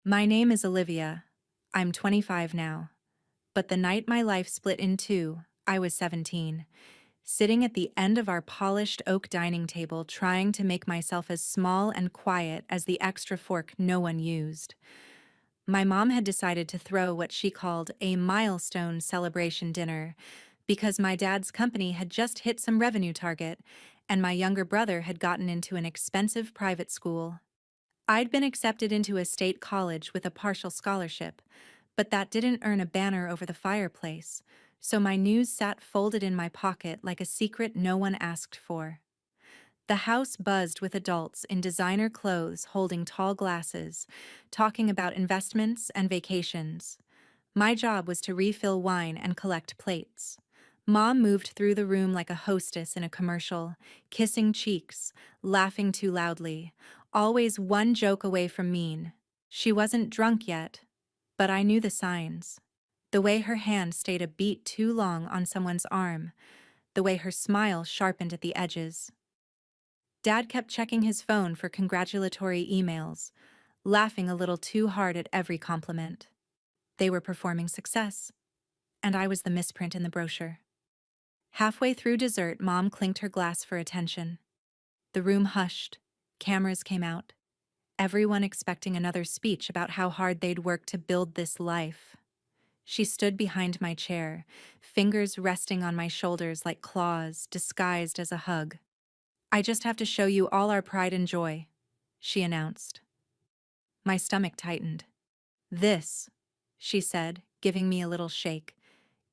My name is Olivia. I'm 25 now. But the night my life split in two, I was 17, sitting at the end of our polished oak dining table trying to make myself as small and quiet as the extra fork no one used. My mom had decided to throw what she called a milestone celebration dinner because my dad's company had just hit some revenue target and my younger brother had gotten into an expensive private school. I'd been accepted into a state college with a partial scholarship, but that didn't earn a banner over the fireplace, so my news sat folded in my pocket like a secret no one asked for. The house buzzed with adults in designer clothes holding tall glasses, talking about investments and vacations. My job was to refill wine and collect plates. Mom moved through the room like a hostess in a commercial, kissing cheeks, laughing too loudly, always one joke away from mean. She wasn't drunk yet, but I knew the signs. The way her hand stayed a beat too long on someone's arm, the way her smile sharpened at the edges. Dad kept checking his phone for congratulatory emails, laughing a little too hard at every compliment. They were performing success, and I was the misprint in the brochure. Halfway through dessert, Mom clinked her glass for attention. The room hushed. Cameras came out. Everyone expecting another speech about how hard they'd worked to build this life. She stood behind my chair, fingers resting on my shoulders like claws, disguised as a hug. "I just have to show you all our pride and joy," she announced. My stomach tightened. "This," she said, giving me a little shake,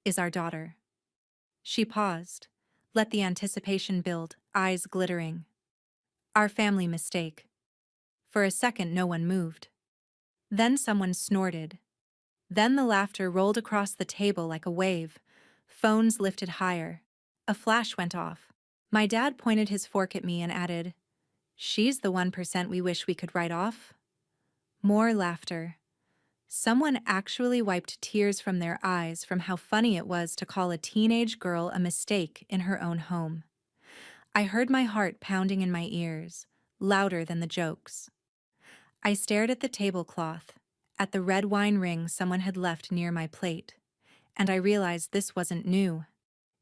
"is our daughter." She paused, let the anticipation build, eyes glittering. "Our family mistake." For a second, no one moved. Then someone snorted. Then the laughter rolled across the table like a wave. Phones lifted higher. A flash went off. My dad pointed his fork at me and added, "She's the 1% we wish we could write off." More laughter. Someone actually wiped tears from their eyes from how funny it was to call a teenage girl a mistake in her own home. I heard my heart pounding in my ears, louder than the jokes. I stared at the tablecloth, at the red wine ring someone had left near my plate, and I realized this wasn't new.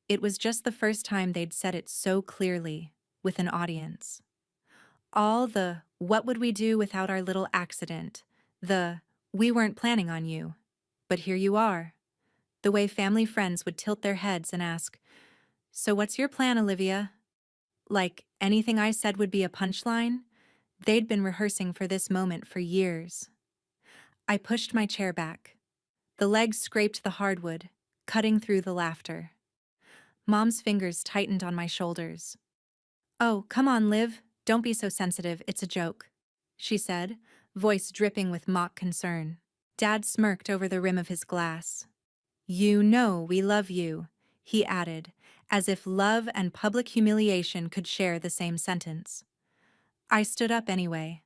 It was just the first time they'd said it so clearly, with an audience. All the "what would we do without our little accident," the "we weren't planning on you, but here you are," the way family friends would tilt their heads and ask, "So what's your plan, Olivia?" Like anything I said would be a punchline, they'd been rehearsing for this moment for years. I pushed my chair back. The legs scraped the hardwood, cutting through the laughter. Mom's fingers tightened on my shoulders. "Oh, come on, Liv. Don't be so sensitive, it's a joke," she said, voice dripping with mock concern. Dad smirked over the rim of his glass. "You know we love you," he added, as if love and public humiliation could share the same sentence. I stood up anyway.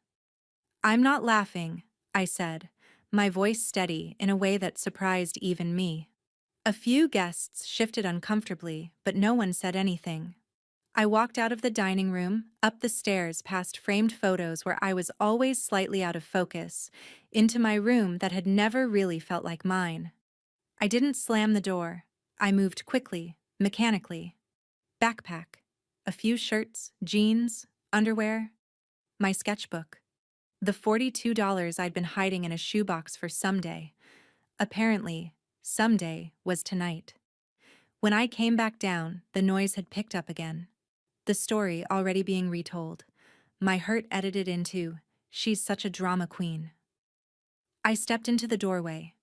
"I'm not laughing," I said, my voice steady in a way that surprised even me. A few guests shifted uncomfortably, but no one said anything. I walked out of the dining room, up the stairs past framed photos where I was always slightly out of focus, into my room that had never really felt like mine. I didn't slam the door. I moved quickly, mechanically. Backpack. A few shirts, jeans, underwear. My sketchbook. The $42 I'd been hiding in a shoebox for someday. Apparently, someday was tonight. When I came back down, the noise had picked up again. The story already being retold. My hurt edited into, "She's such a drama queen." I stepped into the doorway.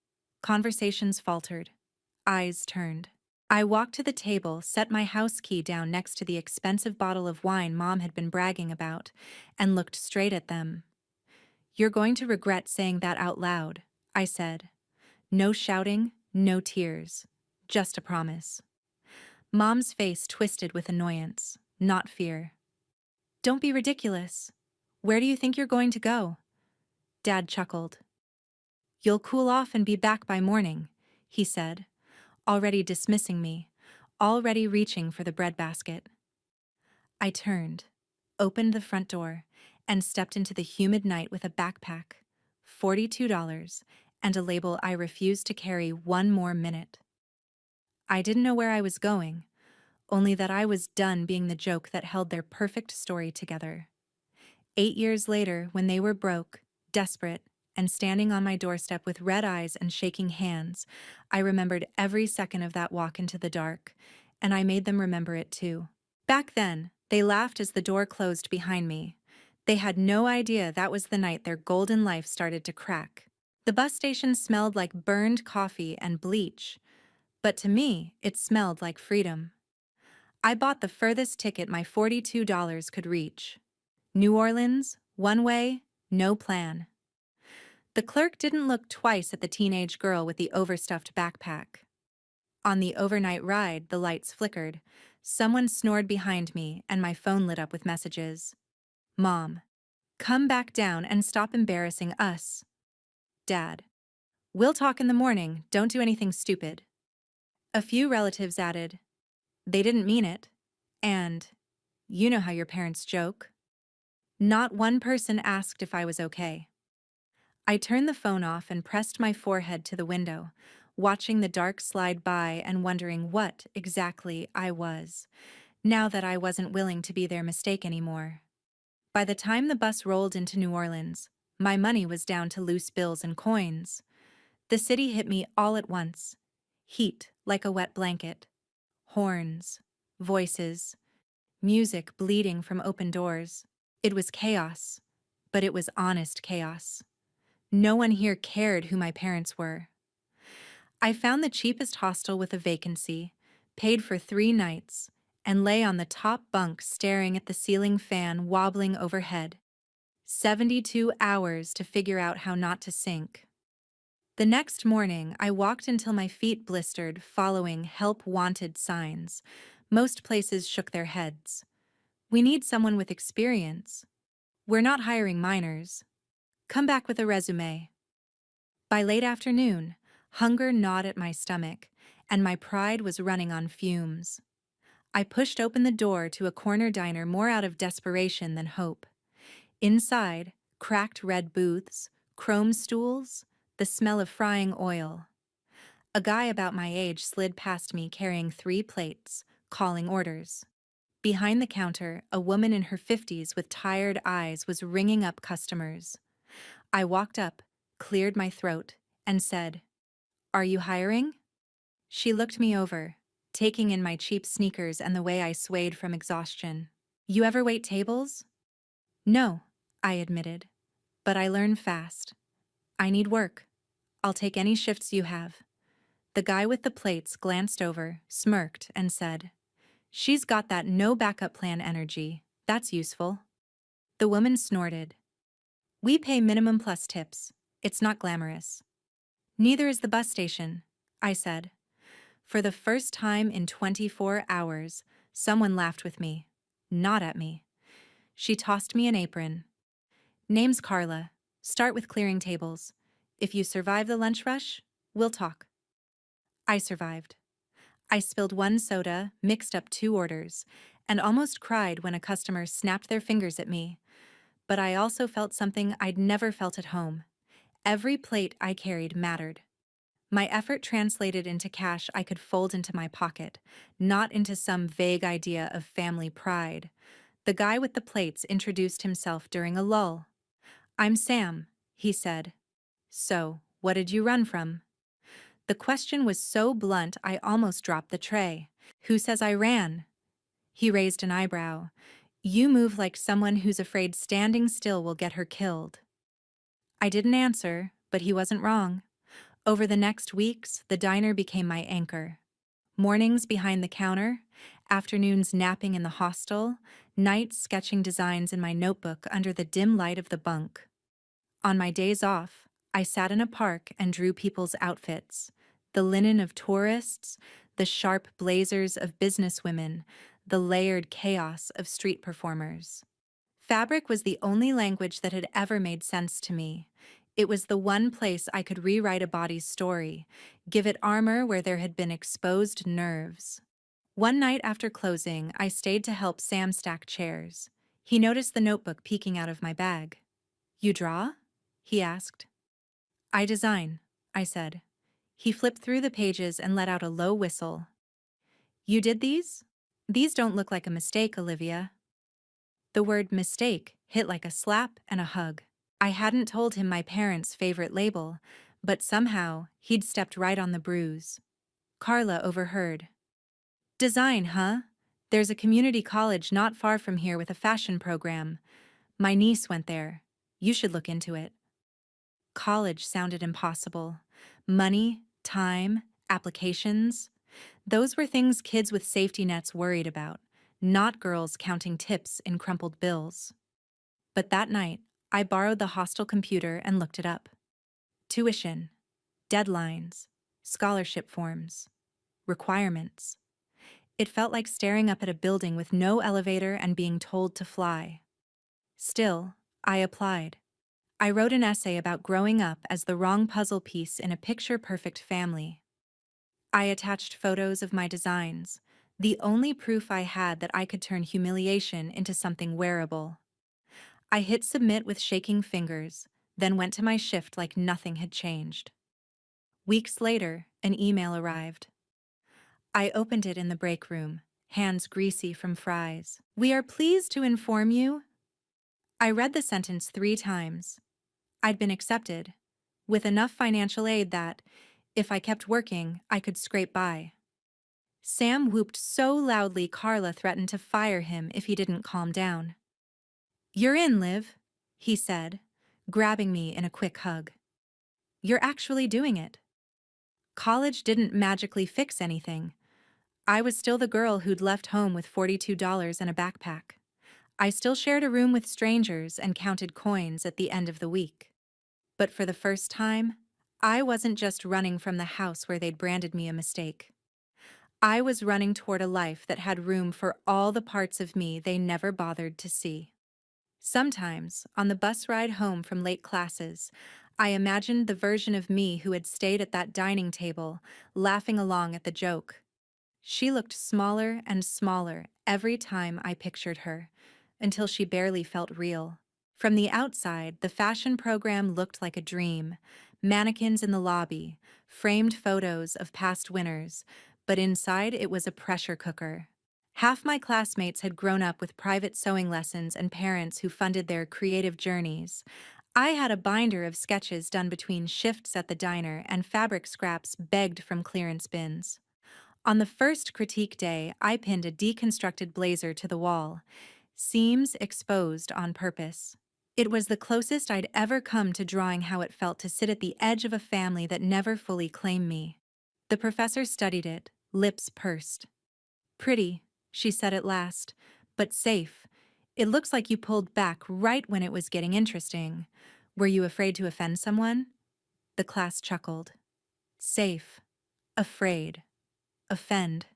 Conversations faltered. Eyes turned. I walked to the table, set my house key down next to the expensive bottle of wine Mom had been bragging about, and looked straight at them. "You're going to regret saying that out loud," I said. No shouting, no tears. Just a promise. Mom's face twisted with annoyance, not fear. "Don't be ridiculous. Where do you think you're going to go?" Dad chuckled. "You'll cool off and be back by morning," he said, already dismissing me, already reaching for the breadbasket. I turned, opened the front door, and stepped into the humid night with a backpack, $42, and a label I refused to carry one more minute. I didn't know where I was going, only that I was done being the joke that held their perfect story together. 8 years later, when they were broke, desperate, and standing on my doorstep with red eyes and shaking hands, I remembered every second of that walk into the dark, and I made them remember it too. Back then, they laughed as the door closed behind me. They had no idea that was the night their golden life started to crack. The bus station smelled like burned coffee and bleach, but to me, it smelled like freedom. I bought the furthest ticket my $42 could reach. New Orleans, one way, no plan. The clerk didn't look twice at the teenage girl with the overstuffed backpack. On the overnight ride, the lights flickered. Someone snored behind me, and my phone lit up with messages. Mom, come back down and stop embarrassing us. Dad, we'll talk in the morning, don't do anything stupid. A few relatives added, they didn't mean it. And, you know how your parents joke. Not one person asked if I was okay. I turned the phone off and pressed my forehead to the window, watching the dark slide by and wondering what exactly I was, now that I wasn't willing to be their mistake anymore. By the time the bus rolled into New Orleans, my money was down to loose bills and coins. The city hit me all at once. Heat like a wet blanket. Horns. Voices. Music bleeding from open doors. It was chaos, but it was honest chaos. No one here cared who my parents were. I found the cheapest hostel with a vacancy, paid for 3 nights, and lay on the top bunk staring at the ceiling fan wobbling overhead. 72 hours to figure out how not to sink. The next morning, I walked until my feet blistered following "help wanted" signs. Most places shook their heads. We need someone with experience. We're not hiring minors. Come back with a resume. By late afternoon, hunger gnawed at my stomach, and my pride was running on fumes. I pushed open the door to a corner diner more out of desperation than hope. Inside, cracked red booths, chrome stools, the smell of frying oil. A guy about my age slid past me carrying 3 plates, calling orders. Behind the counter, a woman in her 50s with tired eyes was ringing up customers. I walked up, cleared my throat, and said, "Are you hiring?" She looked me over, taking in my cheap sneakers and the way I swayed from exhaustion. "You ever wait tables?" "No," I admitted, "but I learn fast. I need work. I'll take any shifts you have." The guy with the plates glanced over, smirked, and said, "She's got that no backup plan energy. That's useful." The woman snorted. "We pay minimum plus tips. It's not glamorous." "Neither is the bus station," I said. For the first time in 24 hours, someone laughed with me, not at me. She tossed me an apron. "Name's Carla. Start with clearing tables. If you survive the lunch rush, we'll talk." I survived. I spilled 1 soda, mixed up 2 orders, and almost cried when a customer snapped their fingers at me. But I also felt something I'd never felt at home. Every plate I carried mattered. My effort translated into cash I could fold into my pocket, not into some vague idea of family pride. The guy with the plates introduced himself during a lull. "I'm Sam," he said. "So, what did you run from?" The question was so blunt I almost dropped the tray. "Who says I ran?" He raised an eyebrow. "You move like someone who's afraid standing still will get her killed." I didn't answer, but he wasn't wrong. Over the next weeks, the diner became my anchor. Mornings behind the counter, afternoons napping in the hostel, nights sketching designs in my notebook under the dim light of the bunk. On my days off, I sat in a park and drew people's outfits, the linen of tourists, the sharp blazers of businesswomen, the layered chaos of street performers. Fabric was the only language that had ever made sense to me. It was the one place I could rewrite a body's story, give it armor where there had been exposed nerves. One night after closing, I stayed to help Sam stack chairs. He noticed the notebook peeking out of my bag. "You draw?" he asked. I design, I said. He flipped through the pages and let out a low whistle. You did these? These don't look like a mistake, Olivia. The word mistake hit like a slap and a hug. I hadn't told him my parents' favorite label, but somehow he'd stepped right on the bruise. Carla overheard. Design, huh? There's a community college not far from here with a fashion program. My niece went there. You should look into it. College sounded impossible. Money, time, applications. Those were things kids with safety nets worried about, not girls counting tips in crumpled bills. But that night, I borrowed the hostel computer and looked it up. Tuition, deadlines, scholarship forms, requirements. It felt like staring up at a building with no elevator and being told to fly. Still, I applied. I wrote an essay about growing up as the wrong puzzle piece in a picture-perfect family. I attached photos of my designs, the only proof I had that I could turn humiliation into something wearable. I hit submit with shaking fingers, then went to my shift like nothing had changed. Weeks later, an email arrived. I opened it in the break room, hands greasy from fries. We are pleased to inform you. I read the sentence 3 times. I'd been accepted, with enough financial aid that, if I kept working, I could scrape by. Sam whooped so loudly Carla threatened to fire him if he didn't calm down. You're in, Liv, he said, grabbing me in a quick hug. You're actually doing it. College didn't magically fix anything. I was still the girl who'd left home with $42 and a backpack. I still shared a room with strangers and counted coins at the end of the week. But for the first time, I wasn't just running from the house where they'd branded me a mistake. I was running toward a life that had room for all the parts of me they never bothered to see. Sometimes, on the bus ride home from late classes, I imagined the version of me who had stayed at that dining table, laughing along at the joke. She looked smaller and smaller every time I pictured her, until she barely felt real. From the outside, the fashion program looked like a dream. Mannequins in the lobby, framed photos of past winners, but inside it was a pressure cooker. Half my classmates had grown up with private sewing lessons and parents who funded their creative journeys. I had a binder of sketches done between shifts at the diner and fabric scraps begged from clearance bins. On the first critique day, I pinned a deconstructed blazer to the wall, seams exposed on purpose. It was the closest I'd ever come to drawing how it felt to sit at the edge of a family that never fully claimed me. The professor studied it, lips pursed. Pretty, she said at last, but safe. It looks like you pulled back right when it was getting interesting. Were you afraid to offend someone? The class chuckled. Safe. Afraid. Offend.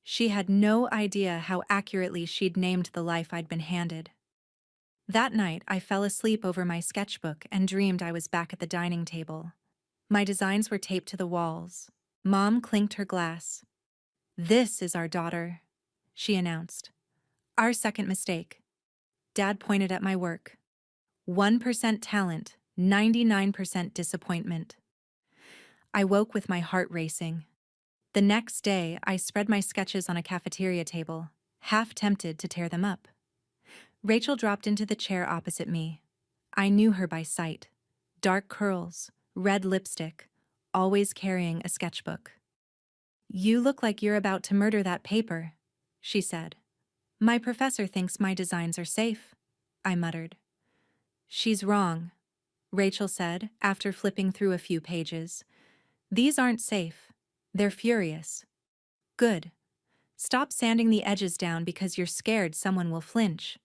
She had no idea how accurately she'd named the life I'd been handed. That night, I fell asleep over my sketchbook and dreamed I was back at the dining table. My designs were taped to the walls. Mom clinked her glass. This is our daughter, she announced. Our second mistake. Dad pointed at my work. 1% talent, 99% disappointment. I woke with my heart racing. The next day, I spread my sketches on a cafeteria table, half tempted to tear them up. Rachel dropped into the chair opposite me. I knew her by sight. Dark curls, red lipstick, always carrying a sketchbook. You look like you're about to murder that paper, she said. My professor thinks my designs are safe, I muttered. She's wrong, Rachel said after flipping through a few pages. These aren't safe. They're furious. Good. Stop sanding the edges down because you're scared someone will flinch.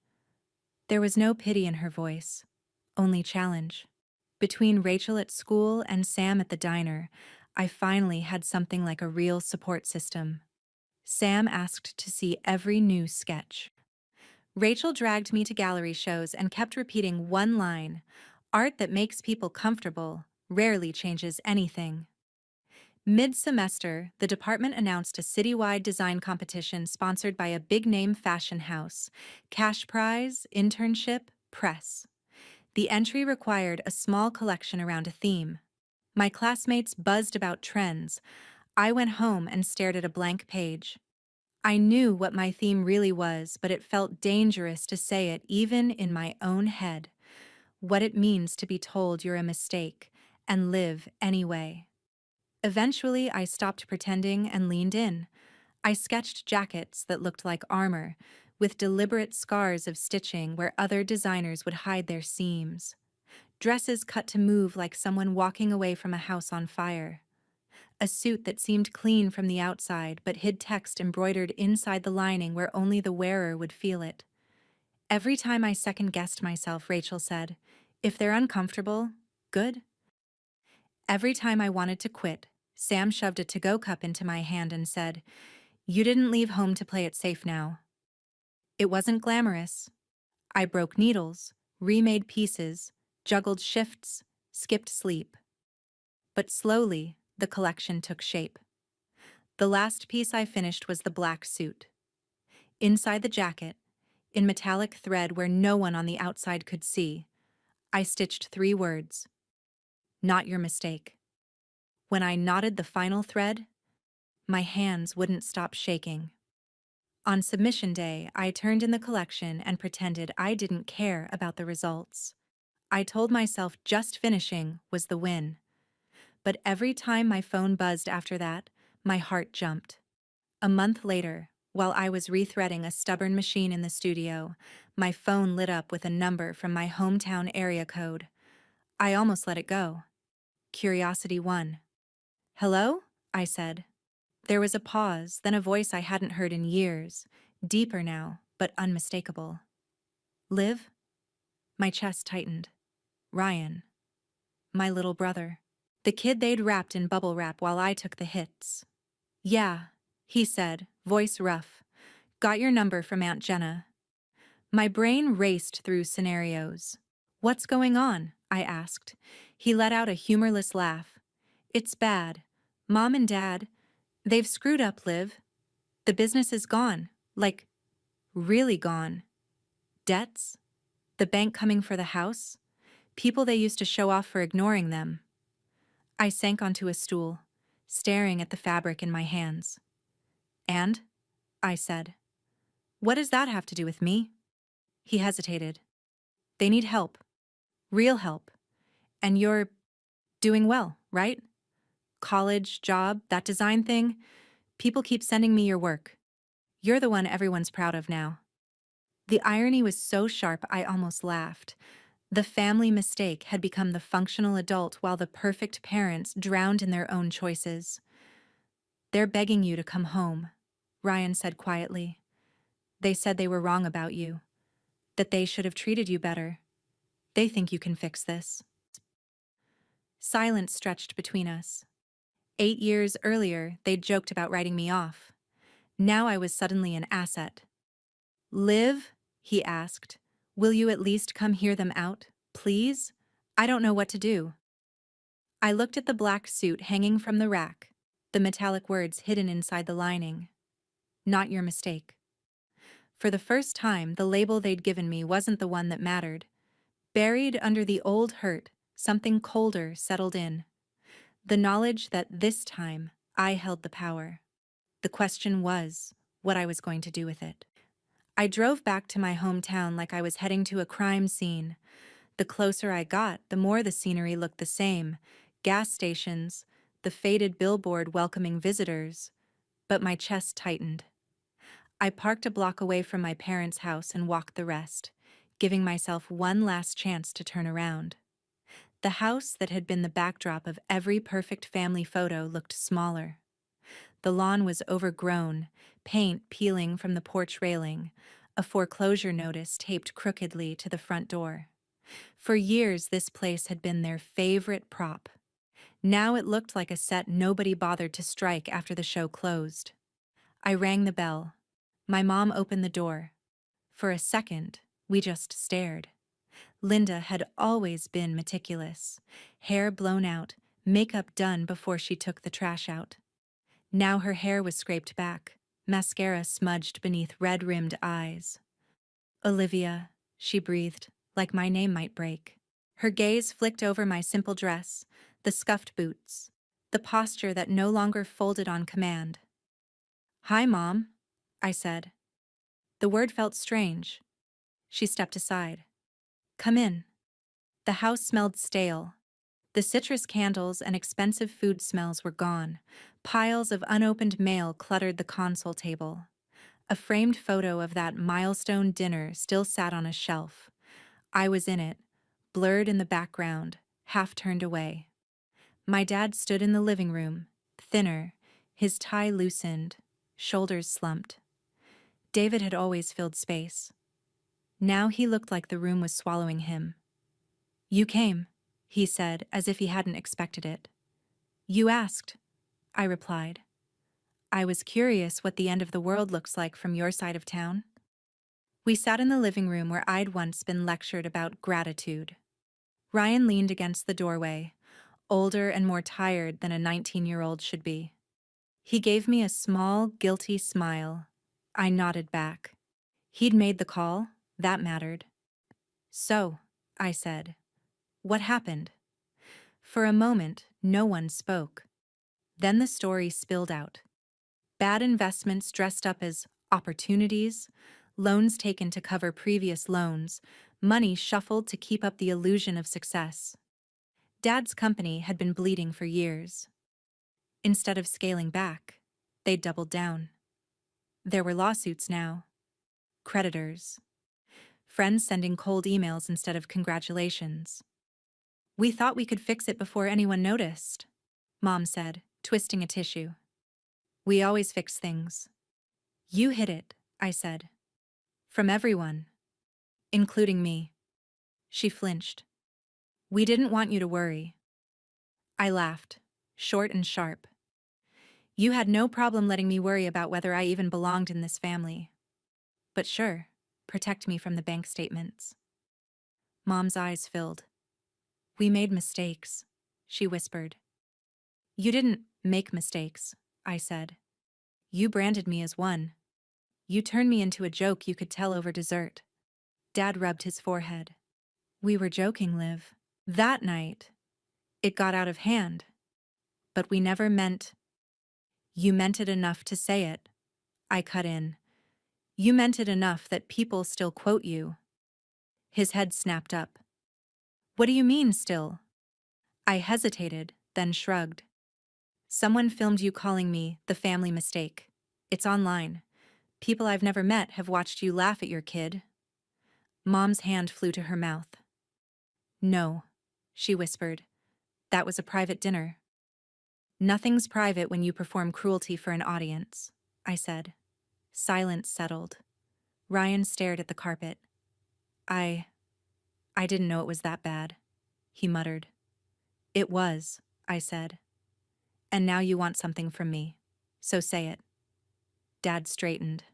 There was no pity in her voice, only challenge. Between Rachel at school and Sam at the diner, I finally had something like a real support system. Sam asked to see every new sketch. Rachel dragged me to gallery shows and kept repeating one line, art that makes people comfortable rarely changes anything. Mid-semester, the department announced a citywide design competition sponsored by a big-name fashion house. Cash prize, internship, press. The entry required a small collection around a theme. My classmates buzzed about trends. I went home and stared at a blank page. I knew what my theme really was, but it felt dangerous to say it even in my own head. What it means to be told you're a mistake and live anyway. Eventually, I stopped pretending and leaned in. I sketched jackets that looked like armor, with deliberate scars of stitching where other designers would hide their seams. Dresses cut to move like someone walking away from a house on fire. A suit that seemed clean from the outside but hid text embroidered inside the lining where only the wearer would feel it. Every time I second-guessed myself, Rachel said, "If they're uncomfortable, good." Every time I wanted to quit, Sam shoved a to-go cup into my hand and said, "You didn't leave home to play it safe now." It wasn't glamorous. I broke needles, remade pieces, juggled shifts, skipped sleep. But slowly, the collection took shape. The last piece I finished was the black suit. Inside the jacket, in metallic thread where no one on the outside could see, I stitched 3 words: "Not your mistake." When I knotted the final thread, my hands wouldn't stop shaking. On submission day, I turned in the collection and pretended I didn't care about the results. I told myself just finishing was the win. But every time my phone buzzed after that, my heart jumped. A month later, while I was rethreading a stubborn machine in the studio, my phone lit up with a number from my hometown area code. I almost let it go. Curiosity won. "Hello?" I said. There was a pause, then a voice I hadn't heard in years, deeper now, but unmistakable. "Liv?" My chest tightened. Ryan. My little brother. The kid they'd wrapped in bubble wrap while I took the hits. "Yeah," he said, voice rough. "Got your number from Aunt Jenna." My brain raced through scenarios. "What's going on?" I asked. He let out a humorless laugh. "It's bad. Mom and Dad, they've screwed up, Liv. The business is gone. Like, really gone. Debts? The bank coming for the house? People they used to show off for ignoring them." I sank onto a stool, staring at the fabric in my hands. "And?" I said. "What does that have to do with me?" He hesitated. "They need help. Real help. And you're doing well, right? College, job, that design thing. People keep sending me your work. You're the one everyone's proud of now." The irony was so sharp I almost laughed. The family mistake had become the functional adult while the perfect parents drowned in their own choices. "They're begging you to come home," Ryan said quietly. "They said they were wrong about you, that they should have treated you better. They think you can fix this." Silence stretched between us. 8 years earlier, they'd joked about writing me off. Now I was suddenly an asset. "Liv?" he asked. "Will you at least come hear them out, please? I don't know what to do." I looked at the black suit hanging from the rack, the metallic words hidden inside the lining. "Not your mistake." For the first time, the label they'd given me wasn't the one that mattered. Buried under the old hurt, something colder settled in. The knowledge that this time, I held the power. The question was, what I was going to do with it. I drove back to my hometown like I was heading to a crime scene. The closer I got, the more the scenery looked the same. Gas stations, the faded billboard welcoming visitors. But my chest tightened. I parked a block away from my parents' house and walked the rest, giving myself one last chance to turn around. The house that had been the backdrop of every perfect family photo looked smaller. The lawn was overgrown, paint peeling from the porch railing, a foreclosure notice taped crookedly to the front door. For years, this place had been their favorite prop. Now it looked like a set nobody bothered to strike after the show closed. I rang the bell. My mom opened the door. For a second, we just stared. Linda had always been meticulous. Hair blown out, makeup done before she took the trash out. Now her hair was scraped back, mascara smudged beneath red-rimmed eyes. "Olivia," she breathed, like my name might break. Her gaze flicked over my simple dress, the scuffed boots, the posture that no longer folded on command. "Hi, Mom," I said. The word felt strange. She stepped aside. "Come in." The house smelled stale. The citrus candles and expensive food smells were gone. Piles of unopened mail cluttered the console table. A framed photo of that milestone dinner still sat on a shelf. I was in it, blurred in the background, half turned away. My dad stood in the living room, thinner, his tie loosened, shoulders slumped. David had always filled space. Now he looked like the room was swallowing him. "You came," he said, as if he hadn't expected it. "You asked," I replied. "I was curious what the end of the world looks like from your side of town." We sat in the living room where I'd once been lectured about gratitude. Ryan leaned against the doorway, older and more tired than a 19-year-old should be. He gave me a small, guilty smile. I nodded back. He'd made the call, that mattered. "So," I said, "what happened?" For a moment, no one spoke. Then the story spilled out. Bad investments dressed up as opportunities, loans taken to cover previous loans, money shuffled to keep up the illusion of success. Dad's company had been bleeding for years. Instead of scaling back, they'd doubled down. There were lawsuits now. Creditors. Friends sending cold emails instead of congratulations. "We thought we could fix it before anyone noticed," Mom said, twisting a tissue. "We always fix things." "You hid it," I said. "From everyone. Including me." She flinched. "We didn't want you to worry." I laughed, short and sharp. "You had no problem letting me worry about whether I even belonged in this family. But sure, protect me from the bank statements." Mom's eyes filled. "We made mistakes," she whispered. "You didn't make mistakes," I said. "You branded me as one. You turned me into a joke you could tell over dessert." Dad rubbed his forehead. "We were joking, Liv. That night, it got out of hand. But we never meant—" "You meant it enough to say it," I cut in. "You meant it enough that people still quote you." His head snapped up. "What do you mean, still?" I hesitated, then shrugged. "Someone filmed you calling me the family mistake. It's online. People I've never met have watched you laugh at your kid." Mom's hand flew to her mouth. "No," she whispered. "That was a private dinner." "Nothing's private when you perform cruelty for an audience," I said. Silence settled. Ryan stared at the carpet. I didn't know it was that bad," he muttered. "It was," I said. "And now you want something from me. So say it." Dad straightened.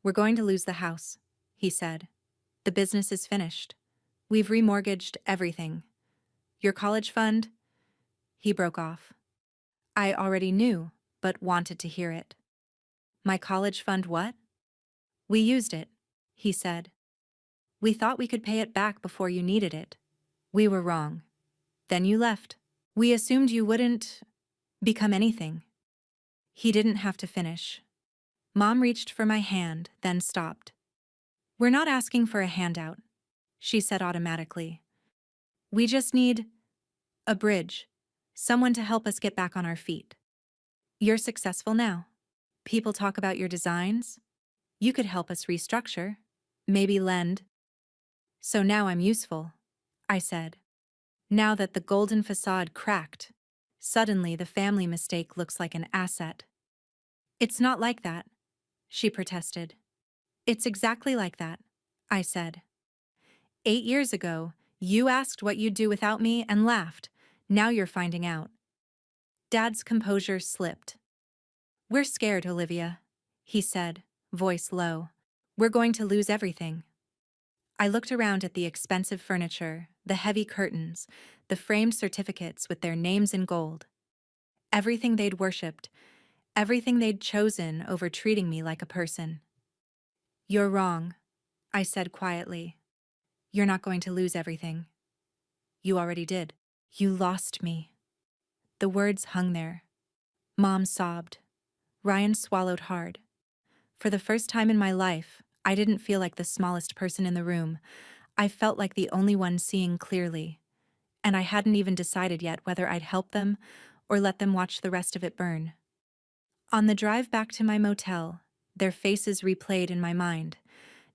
"We're going to lose the house," he said. "The business is finished. We've remortgaged everything. Your college fund—" He broke off. I already knew, but wanted to hear it. "My college fund what?" "We used it," he said. "We thought we could pay it back before you needed it. We were wrong. Then you left. We assumed you wouldn't become anything." He didn't have to finish. Mom reached for my hand, then stopped. "We're not asking for a handout," she said automatically. "We just need a bridge, someone to help us get back on our feet. You're successful now. People talk about your designs. You could help us restructure, maybe lend." "So now I'm useful," I said. "Now that the golden facade cracked, suddenly the family mistake looks like an asset." "It's not like that," she protested. "It's exactly like that," I said. 8 years ago, you asked what you'd do without me and laughed. Now you're finding out." Dad's composure slipped. "We're scared, Olivia," he said, voice low. "We're going to lose everything." I looked around at the expensive furniture, the heavy curtains, the framed certificates with their names in gold. Everything they'd worshipped, everything they'd chosen over treating me like a person. "You're wrong," I said quietly. "You're not going to lose everything. You already did." You lost me. The words hung there. Mom sobbed. Ryan swallowed hard. For the first time in my life, I didn't feel like the smallest person in the room. I felt like the only one seeing clearly. And I hadn't even decided yet whether I'd help them or let them watch the rest of it burn. On the drive back to my motel, their faces replayed in my mind,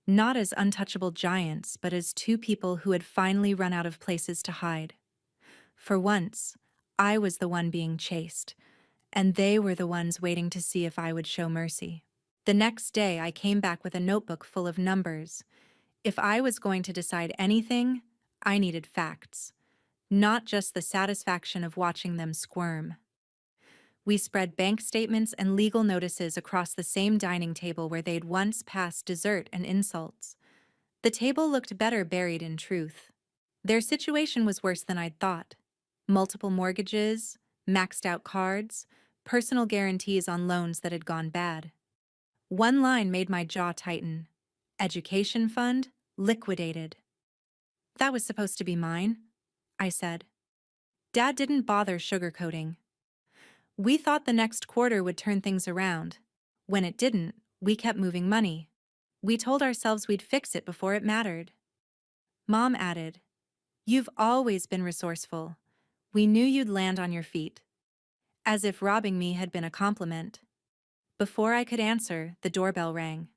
not as untouchable giants, but as two people who had finally run out of places to hide. For once, I was the one being chased, and they were the ones waiting to see if I would show mercy. The next day, I came back with a notebook full of numbers. If I was going to decide anything, I needed facts, not just the satisfaction of watching them squirm. We spread bank statements and legal notices across the same dining table where they'd once passed dessert and insults. The table looked better buried in truth. Their situation was worse than I'd thought. Multiple mortgages, maxed out cards, personal guarantees on loans that had gone bad. One line made my jaw tighten. Education fund, liquidated. That was supposed to be mine, I said. Dad didn't bother sugarcoating. We thought the next quarter would turn things around. When it didn't, we kept moving money. We told ourselves we'd fix it before it mattered. Mom added, "You've always been resourceful. We knew you'd land on your feet." As if robbing me had been a compliment. Before I could answer, the doorbell rang.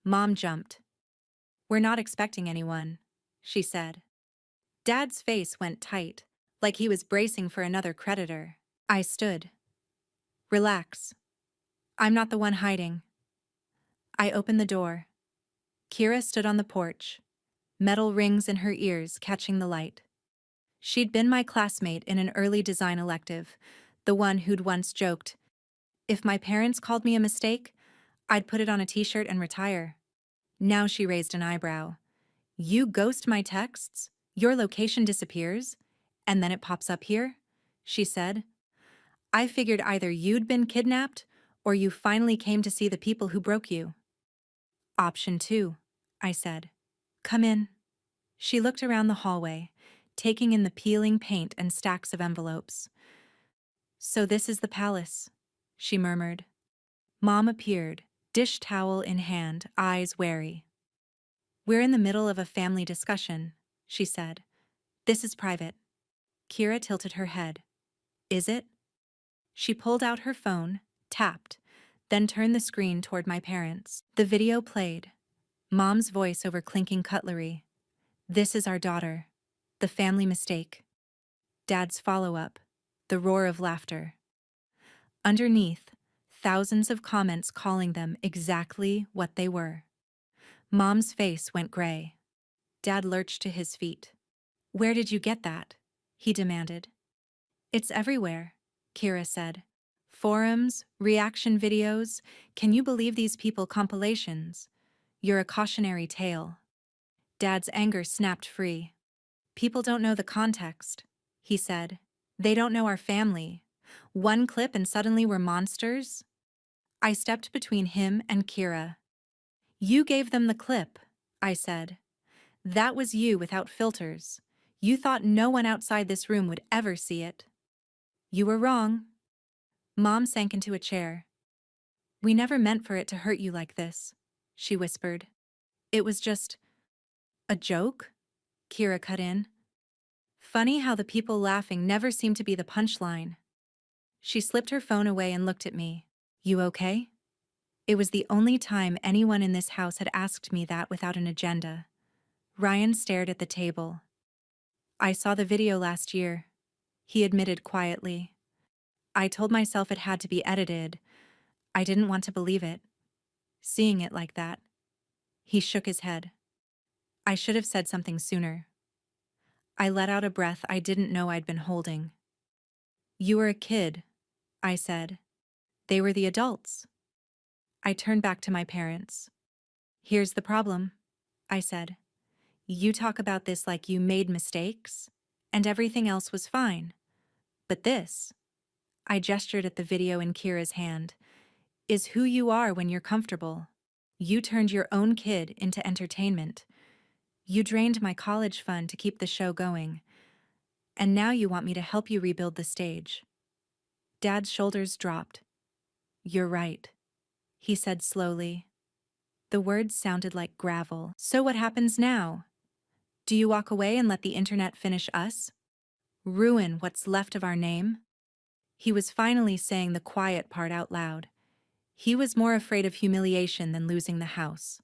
Mom jumped. "We're not expecting anyone," she said. Dad's face went tight, like he was bracing for another creditor. I stood. "Relax. I'm not the one hiding." I opened the door. Kira stood on the porch, metal rings in her ears catching the light. She'd been my classmate in an early design elective, the one who'd once joked, "If my parents called me a mistake, I'd put it on a t-shirt and retire." Now she raised an eyebrow. "You ghost my texts? Your location disappears? And then it pops up here?" she said. "I figured either you'd been kidnapped or you finally came to see the people who broke you." "Option 2, I said. "Come in." She looked around the hallway, taking in the peeling paint and stacks of envelopes. "So this is the palace," she murmured. Mom appeared, dish towel in hand, eyes wary. "We're in the middle of a family discussion," she said. "This is private." Kira tilted her head. "Is it?" She pulled out her phone, tapped, then turned the screen toward my parents. The video played. Mom's voice over clinking cutlery. "This is our daughter. The family mistake." Dad's follow-up. The roar of laughter. Underneath, thousands of comments calling them exactly what they were. Mom's face went gray. Dad lurched to his feet. "Where did you get that?" he demanded. "It's everywhere," Kira said. "Forums, reaction videos. Can you believe these people compilations? You're a cautionary tale." Dad's anger snapped free. "People don't know the context," he said. "They don't know our family. One clip and suddenly we're monsters." I stepped between him and Kira. "You gave them the clip," I said. "That was you without filters. You thought no one outside this room would ever see it." "You were wrong." Mom sank into a chair. "We never meant for it to hurt you like this," she whispered. "It was just a joke," Kira cut in. "Funny how the people laughing never seem to be the punchline." She slipped her phone away and looked at me. "You okay?" It was the only time anyone in this house had asked me that without an agenda. Ryan stared at the table. "I saw the video last year," he admitted quietly. "I told myself it had to be edited. I didn't want to believe it. Seeing it like that." He shook his head. "I should have said something sooner." I let out a breath I didn't know I'd been holding. "You were a kid," I said. "They were the adults." I turned back to my parents. "Here's the problem," I said. "You talk about this like you made mistakes, and everything else was fine. But this," I gestured at the video in Kira's hand, "is who you are when you're comfortable. You turned your own kid into entertainment. You drained my college fund to keep the show going. And now you want me to help you rebuild the stage. Dad's shoulders dropped. You're right, he said slowly. The words sounded like gravel. So what happens now? Do you walk away and let the internet finish us? Ruin what's left of our name? He was finally saying the quiet part out loud. He was more afraid of humiliation than losing the house.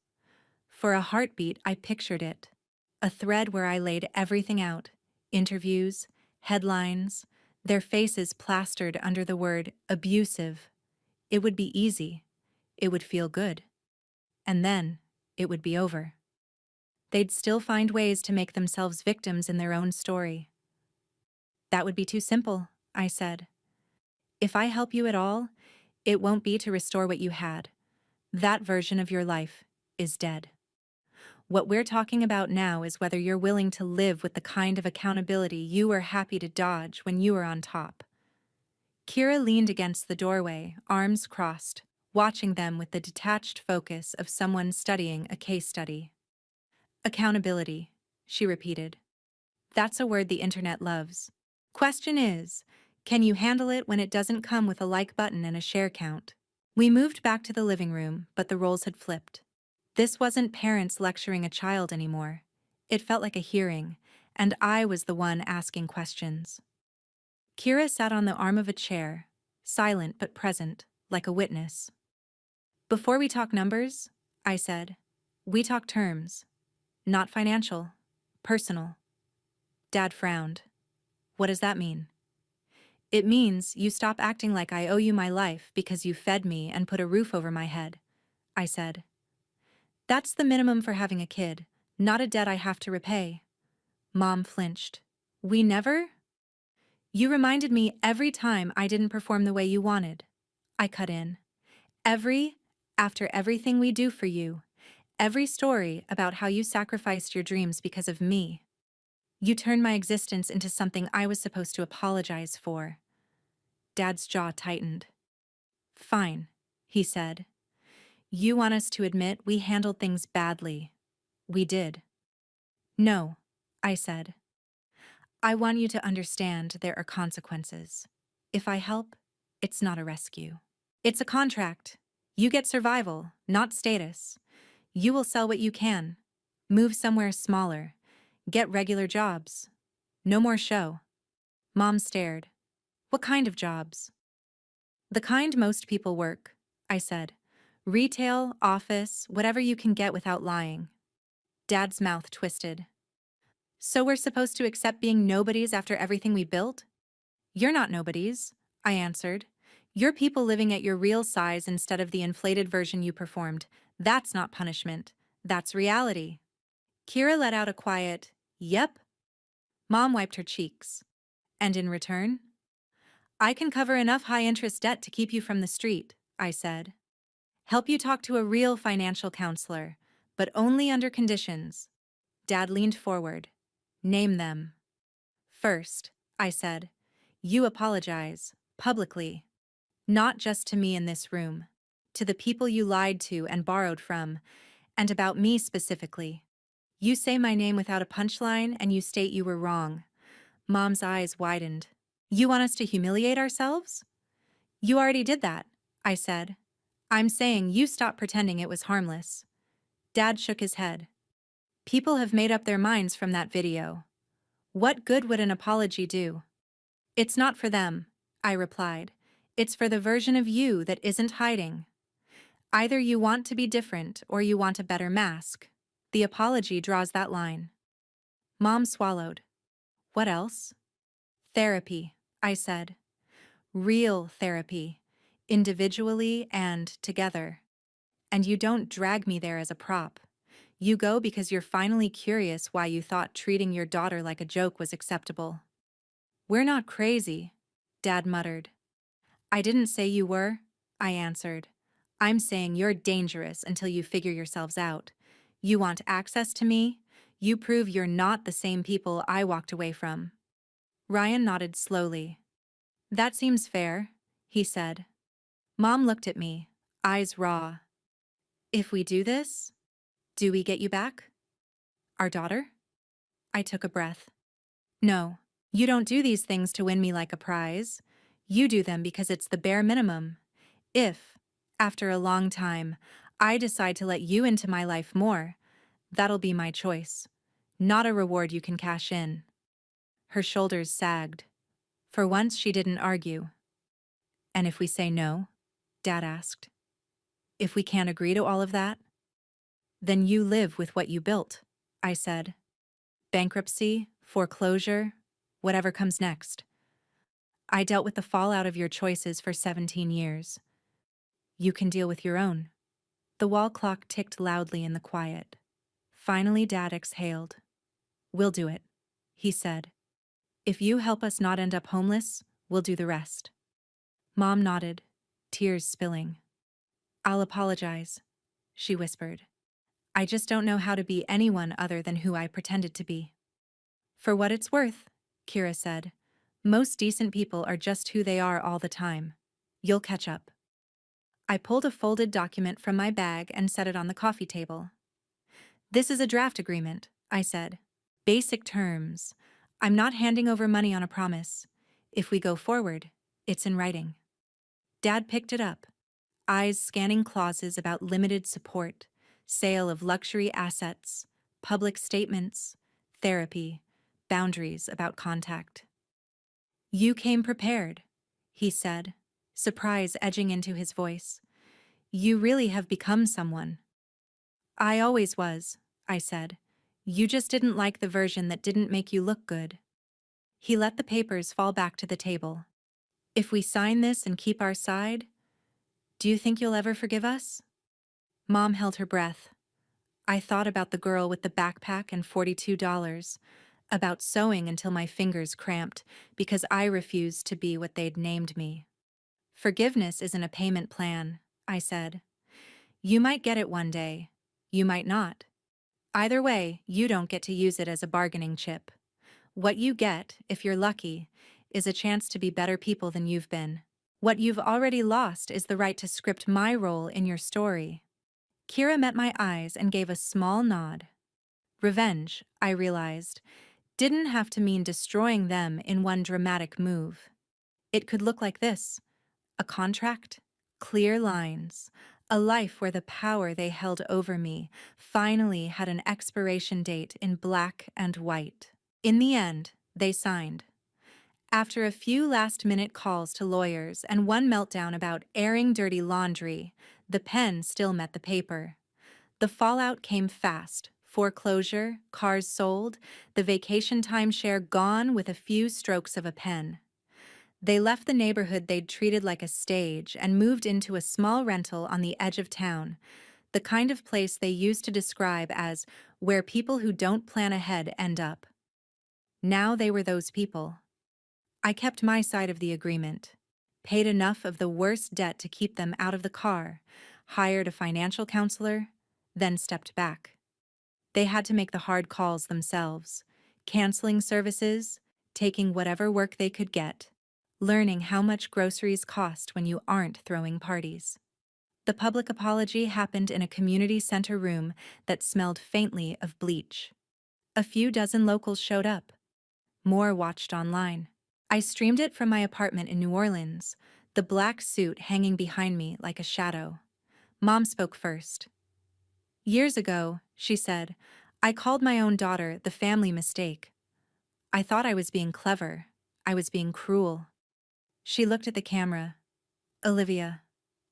For a heartbeat, I pictured it. A thread where I laid everything out. Interviews, headlines, their faces plastered under the word abusive. It would be easy. It would feel good. And then, it would be over. They'd still find ways to make themselves victims in their own story. That would be too simple, I said. If I help you at all, it won't be to restore what you had. That version of your life is dead. What we're talking about now is whether you're willing to live with the kind of accountability you were happy to dodge when you were on top. Kira leaned against the doorway, arms crossed, watching them with the detached focus of someone studying a case study. Accountability, she repeated. That's a word the internet loves. Question is, can you handle it when it doesn't come with a like button and a share count? We moved back to the living room, but the roles had flipped. This wasn't parents lecturing a child anymore. It felt like a hearing, and I was the one asking questions. Kira sat on the arm of a chair, silent but present, like a witness. Before we talk numbers, I said, we talk terms. Not financial. Personal. Dad frowned. What does that mean? It means you stop acting like I owe you my life because you fed me and put a roof over my head, I said. That's the minimum for having a kid, not a debt I have to repay. Mom flinched. We never? You reminded me every time I didn't perform the way you wanted. I cut in. After everything we do for you, every story about how you sacrificed your dreams because of me. You turned my existence into something I was supposed to apologize for. Dad's jaw tightened. Fine, he said. You want us to admit we handled things badly. We did. No, I said. I want you to understand there are consequences. If I help, it's not a rescue. It's a contract. You get survival, not status. You will sell what you can. Move somewhere smaller. Get regular jobs. No more show. Mom stared. What kind of jobs? The kind most people work, I said. Retail, office, whatever you can get without lying. Dad's mouth twisted. So we're supposed to accept being nobodies after everything we built? You're not nobodies, I answered. You're people living at your real size instead of the inflated version you performed. That's not punishment. That's reality. Kira let out a quiet, yep. Mom wiped her cheeks. And in return? I can cover enough high-interest debt to keep you from the street, I said. Help you talk to a real financial counselor, but only under conditions. Dad leaned forward. Name them. First, I said, you apologize, publicly. Not just to me in this room. To the people you lied to and borrowed from, and about me specifically. You say my name without a punchline and you state you were wrong. Mom's eyes widened. You want us to humiliate ourselves? You already did that, I said. I'm saying you stop pretending it was harmless. Dad shook his head. People have made up their minds from that video. What good would an apology do? It's not for them, I replied. It's for the version of you that isn't hiding. Either you want to be different or you want a better mask. The apology draws that line. Mom swallowed. What else? Therapy, I said. Real therapy, individually and together. And you don't drag me there as a prop. You go because you're finally curious why you thought treating your daughter like a joke was acceptable. We're not crazy, Dad muttered. I didn't say you were, I answered. I'm saying you're dangerous until you figure yourselves out. You want access to me? You prove you're not the same people I walked away from. Ryan nodded slowly. That seems fair, he said. Mom looked at me, eyes raw. If we do this, do we get you back? Our daughter? I took a breath. No, You don't do these things to win me like a prize. You do them because it's the bare minimum. If, after a long time, I decide to let you into my life more, that'll be my choice, not a reward you can cash in." Her shoulders sagged. For once, she didn't argue. "And if we say no?" Dad asked. "If we can't agree to all of that?" "Then you live with what you built," I said. "Bankruptcy, foreclosure, whatever comes next. I dealt with the fallout of your choices for 17 years. You can deal with your own." The wall clock ticked loudly in the quiet. Finally, Dad exhaled. "We'll do it," he said. "If you help us not end up homeless, we'll do the rest." Mom nodded, tears spilling. "I'll apologize," she whispered. "I just don't know how to be anyone other than who I pretended to be." "For what it's worth," Kira said, "most decent people are just who they are all the time. You'll catch up." I pulled a folded document from my bag and set it on the coffee table. "This is a draft agreement," I said. "Basic terms. I'm not handing over money on a promise. If we go forward, it's in writing." Dad picked it up, eyes scanning clauses about limited support, sale of luxury assets, public statements, therapy, boundaries about contact. "You came prepared," he said, surprise edging into his voice. "You really have become someone." "I always was," I said. "You just didn't like the version that didn't make you look good." He let the papers fall back to the table. "If we sign this and keep our side, do you think you'll ever forgive us?" Mom held her breath. I thought about the girl with the backpack and $42, about sewing until my fingers cramped because I refused to be what they'd named me. "Forgiveness isn't a payment plan," I said. "You might get it one day. You might not. Either way, you don't get to use it as a bargaining chip. What you get, if you're lucky, is a chance to be better people than you've been. What you've already lost is the right to script my role in your story." Kira met my eyes and gave a small nod. Revenge, I realized, didn't have to mean destroying them in one dramatic move. It could look like this: a contract, clear lines, a life where the power they held over me finally had an expiration date in black and white. In the end, they signed. After a few last-minute calls to lawyers and one meltdown about airing dirty laundry, the pen still met the paper. The fallout came fast: foreclosure, cars sold, the vacation timeshare gone with a few strokes of a pen. They left the neighborhood they'd treated like a stage and moved into a small rental on the edge of town, the kind of place they used to describe as where people who don't plan ahead end up. Now they were those people. I kept my side of the agreement, paid enough of the worst debt to keep them out of the car, hired a financial counselor, then stepped back. They had to make the hard calls themselves, canceling services, taking whatever work they could get, learning how much groceries cost when you aren't throwing parties. The public apology happened in a community center room that smelled faintly of bleach. A few dozen locals showed up. More watched online. I streamed it from my apartment in New Orleans, the black suit hanging behind me like a shadow. Mom spoke first. "Years ago," she said, "I called my own daughter the family mistake. I thought I was being clever. I was being cruel." She looked at the camera. "Olivia,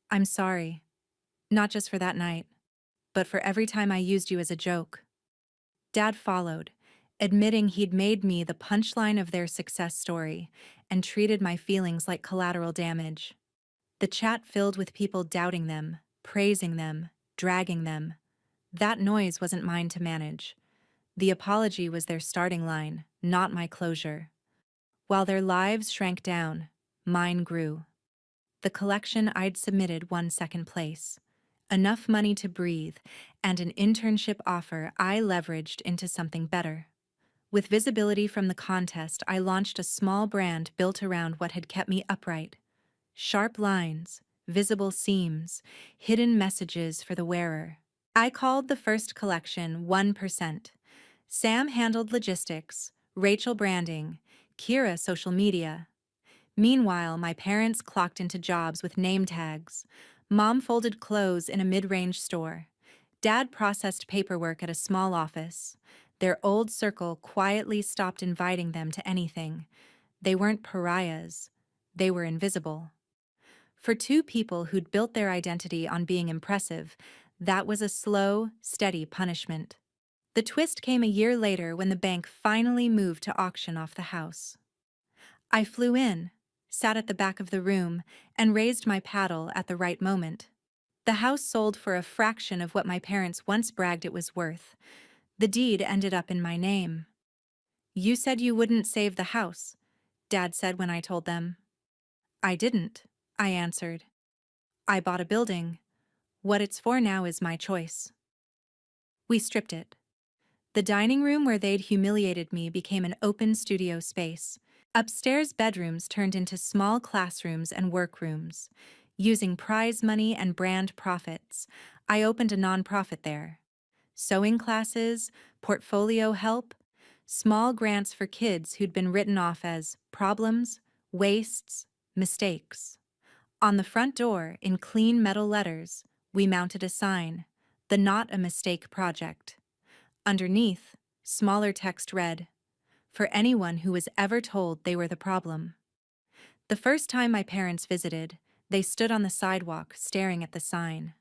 I'm sorry. Not just for that night, but for every time I used you as a joke." Dad followed, admitting he'd made me the punchline of their success story and treated my feelings like collateral damage. The chat filled with people doubting them, praising them, dragging them. That noise wasn't mine to manage. The apology was their starting line, not my closure. While their lives shrank down, mine grew. The collection I'd submitted won second place. Enough money to breathe, and an internship offer I leveraged into something better. With visibility from the contest, I launched a small brand built around what had kept me upright. Sharp lines, visible seams, hidden messages for the wearer. I called the first collection 1%. Sam handled logistics, Rachel branding, Kira social media. Meanwhile, my parents clocked into jobs with name tags. Mom folded clothes in a mid-range store. Dad processed paperwork at a small office. Their old circle quietly stopped inviting them to anything. They weren't pariahs. They were invisible. For two people who'd built their identity on being impressive, that was a slow, steady punishment. The twist came a year later when the bank finally moved to auction off the house. I flew in, sat at the back of the room, and raised my paddle at the right moment. The house sold for a fraction of what my parents once bragged it was worth. The deed ended up in my name. "You said you wouldn't save the house," Dad said when I told them. "I didn't," I answered. "I bought a building. What it's for now is my choice." We stripped it. The dining room where they'd humiliated me became an open studio space. Upstairs bedrooms turned into small classrooms and workrooms. Using prize money and brand profits, I opened a nonprofit there. Sewing classes, portfolio help, small grants for kids who'd been written off as problems, wastes, mistakes. On the front door, in clean metal letters, we mounted a sign, "The Not a Mistake Project." Underneath, smaller text read, "For anyone who was ever told they were the problem." The first time my parents visited, they stood on the sidewalk staring at the sign.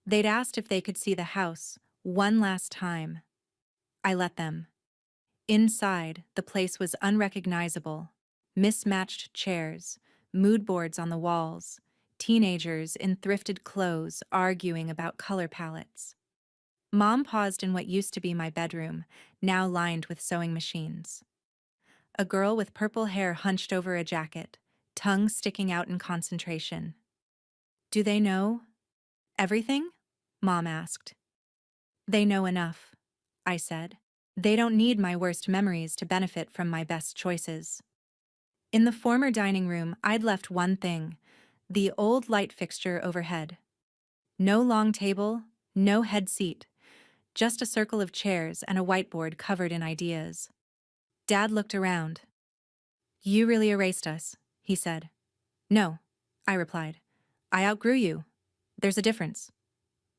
They'd asked if they could see the house one last time. I let them. Inside, the place was unrecognizable. Mismatched chairs, mood boards on the walls, teenagers in thrifted clothes arguing about color palettes. Mom paused in what used to be my bedroom, now lined with sewing machines. A girl with purple hair hunched over a jacket, tongue sticking out in concentration. "Do they know everything?" Mom asked. "They know enough," I said. "They don't need my worst memories to benefit from my best choices." In the former dining room, I'd left one thing, the old light fixture overhead. No long table, no head seat, just a circle of chairs and a whiteboard covered in ideas. Dad looked around. "You really erased us," he said. "No," I replied. "I outgrew you. There's a difference."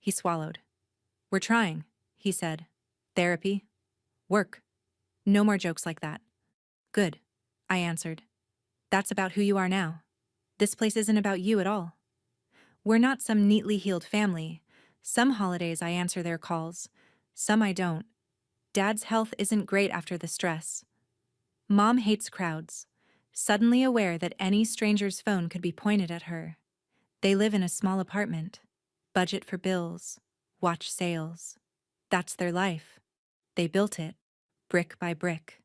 He swallowed. "We're trying," he said. "Therapy. Work. No more jokes like that." "Good," I answered. "That's about who you are now. This place isn't about you at all. We're not some neatly healed family. Some holidays I answer their calls. Some I don't. Dad's health isn't great after the stress. Mom hates crowds, suddenly aware that any stranger's phone could be pointed at her. They live in a small apartment. Budget for bills. Watch sales. That's their life. They built it, brick by brick.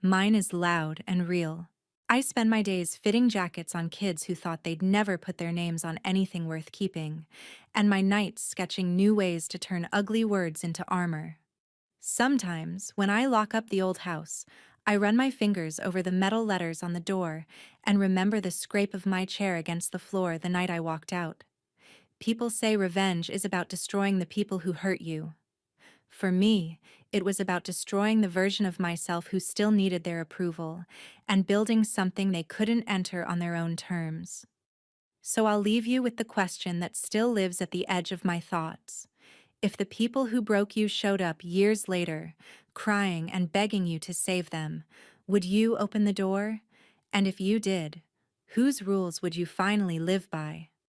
Mine is loud and real. I spend my days fitting jackets on kids who thought they'd never put their names on anything worth keeping, and my nights sketching new ways to turn ugly words into armor. Sometimes, when I lock up the old house, I run my fingers over the metal letters on the door and remember the scrape of my chair against the floor the night I walked out. People say revenge is about destroying the people who hurt you. For me, it was about destroying the version of myself who still needed their approval and building something they couldn't enter on their own terms. So I'll leave you with the question that still lives at the edge of my thoughts. If the people who broke you showed up years later, crying and begging you to save them, would you open the door? And if you did, whose rules would you finally live by?